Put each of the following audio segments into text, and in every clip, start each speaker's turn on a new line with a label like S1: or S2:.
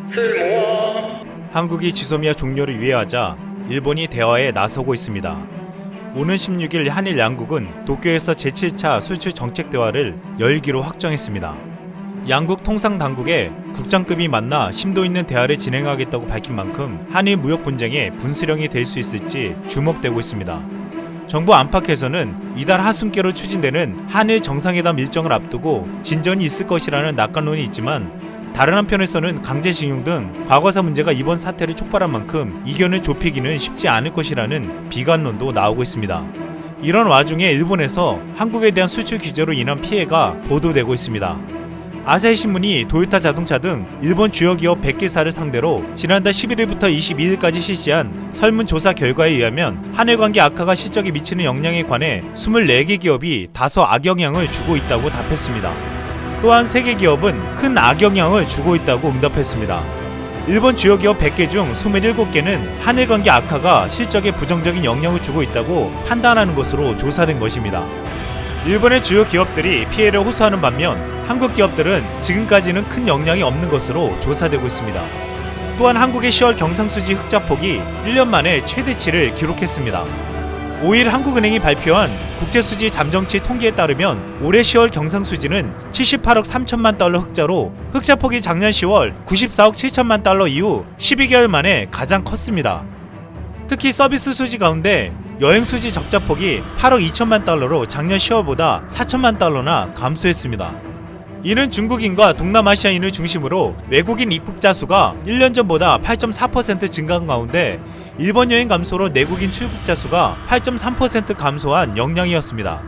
S1: 쓸모와
S2: 한국이 지소미아 종료를 유예하자 일본이 대화에 나서고 있습니다. 오는 16일 한일 양국은 도쿄에서 제7차 수출 정책 대화를 열기로 확정했습니다. 양국 통상 당국에 국장급이 만나 심도 있는 대화를 진행하겠다고 밝힌 만큼 한일 무역 분쟁의 분수령이 될 수 있을지 주목되고 있습니다. 정부 안팎에서는 이달 하순께로 추진되는 한일 정상회담 일정을 앞두고 진전이 있을 것이라는 낙관론이 있지만, 다른 한편에서는 강제징용 등 과거사 문제가 이번 사태를 촉발한 만큼 이견을 좁히기는 쉽지 않을 것이라는 비관론도 나오고 있습니다. 이런 와중에 일본에서 한국에 대한 수출 규제로 인한 피해가 보도되고 있습니다. 아사히 신문이 도요타 자동차 등 일본 주요 기업 100개사를 상대로 지난달 11일부터 22일까지 실시한 설문조사 결과에 의하면 한일 관계 악화가 실적에 미치는 영향에 관해 24개 기업이 다소 악영향을 주고 있다고 답했습니다. 또한 3개 기업은 큰 악영향을 주고 있다고 응답했습니다. 일본 주요 기업 100개 중 27개는 한일 관계 악화가 실적에 부정적인 영향을 주고 있다고 판단하는 것으로 조사된 것입니다. 일본의 주요 기업들이 피해를 호소하는 반면 한국 기업들은 지금까지는 큰 영향이 없는 것으로 조사되고 있습니다. 또한 한국의 10월 경상수지 흑자폭이 1년 만에 최대치를 기록했습니다. 5일 한국은행이 발표한 국제수지 잠정치 통계에 따르면 올해 10월 경상수지는 78억 3천만 달러 흑자로 흑자폭이 작년 10월 94억 7천만 달러 이후 12개월 만에 가장 컸습니다. 특히 서비스 수지 가운데 여행수지 적자폭이 8억 2천만 달러로 작년 10월보다 4천만 달러나 감소했습니다. 이는 중국인과 동남아시아인을 중심으로 외국인 입국자 수가 1년 전보다 8.4% 증가한 가운데 일본 여행 감소로 내국인 출국자 수가 8.3% 감소한 영향이었습니다.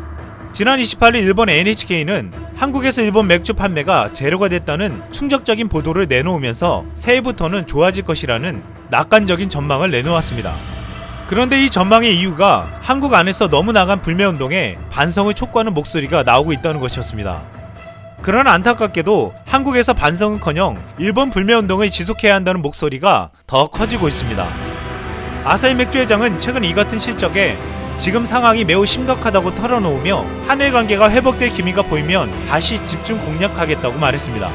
S2: 지난 28일 일본 NHK는 한국에서 일본 맥주 판매가 제로가 됐다는 충격적인 보도를 내놓으면서 새해부터는 좋아질 것이라는 낙관적인 전망을 내놓았습니다. 그런데 이 전망의 이유가 한국 안에서 너무 나간 불매운동에 반성을 촉구하는 목소리가 나오고 있다는 것이었습니다. 그러나 안타깝게도 한국에서 반성은커녕 일본 불매운동을 지속해야 한다는 목소리가 더 커지고 있습니다. 아사히 맥주 회장은 최근 이 같은 실적에 지금 상황이 매우 심각하다고 털어놓으며 한일 관계가 회복될 기미가 보이면 다시 집중 공략하겠다고 말했습니다.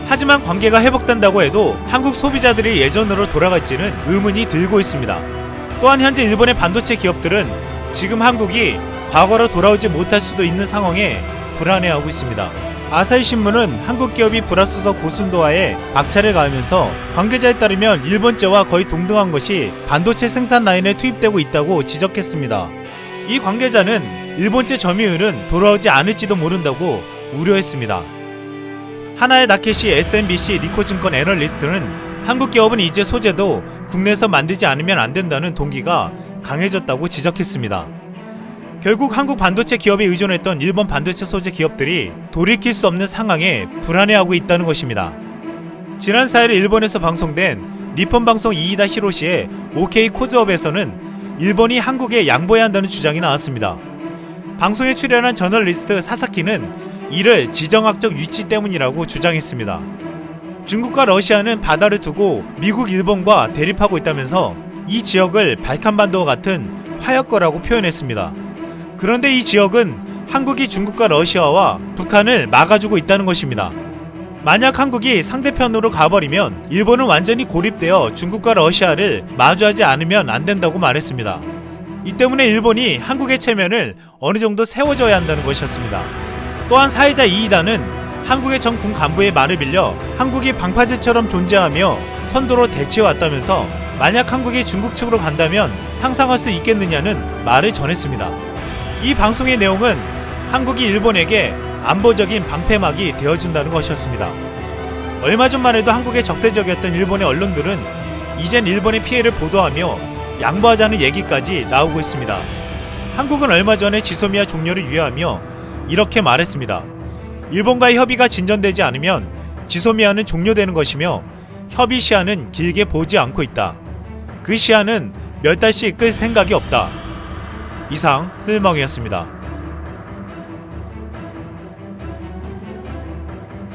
S2: 하지만 관계가 회복된다고 해도 한국 소비자들이 예전으로 돌아갈지는 의문이 들고 있습니다. 또한 현재 일본의 반도체 기업들은 지금 한국이 과거로 돌아오지 못할 수도 있는 상황에 불안해하고 있습니다. 아사히 신문은 한국 기업이 불화수소 고순도화에 박차를 가하면서 관계자에 따르면 일본제와 거의 동등한 것이 반도체 생산 라인에 투입되고 있다고 지적했습니다. 이 관계자는 일본제 점유율은 돌아오지 않을지도 모른다고 우려했습니다. 하나의 나케시 SMBC 니코증권 애널리스트는 한국 기업은 이제 소재도 국내에서 만들지 않으면 안 된다는 동기가 강해졌다고 지적했습니다. 결국 한국 반도체 기업에 의존했던 일본 반도체 소재 기업들이 돌이킬 수 없는 상황에 불안해하고 있다는 것입니다. 지난 4일 일본에서 방송된 니폰 방송 이이다 히로시의 OK 코즈업에서는 일본이 한국에 양보해야 한다는 주장이 나왔습니다. 방송에 출연한 저널리스트 사사키는 이를 지정학적 위치 때문이라고 주장했습니다. 중국과 러시아는 바다를 두고 미국, 일본과 대립하고 있다면서 이 지역을 발칸반도와 같은 화약거라고 표현했습니다. 그런데 이 지역은 한국이 중국과 러시아와 북한을 막아주고 있다는 것입니다. 만약 한국이 상대편으로 가버리면 일본은 완전히 고립되어 중국과 러시아를 마주하지 않으면 안 된다고 말했습니다. 이 때문에 일본이 한국의 체면을 어느 정도 세워줘야 한다는 것이었습니다. 또한 사회자 이이다는 한국의 전 군 간부의 말을 빌려 한국이 방파제처럼 존재하며 선도로 대치해왔다면서 만약 한국이 중국 측으로 간다면 상상할 수 있겠느냐는 말을 전했습니다. 이 방송의 내용은 한국이 일본에게 안보적인 방패막이 되어준다는 것이었습니다. 얼마 전만 해도 한국에 적대적이었던 일본의 언론들은 이젠 일본의 피해를 보도하며 양보하자는 얘기까지 나오고 있습니다. 한국은 얼마 전에 지소미아 종료를 유예하며 이렇게 말했습니다. 일본과의 협의가 진전되지 않으면 지소미아는 종료되는 것이며 협의 시한은 길게 보지 않고 있다. 그 시한은 몇 달씩 끌 생각이 없다. 이상 쓸멍이었습니다.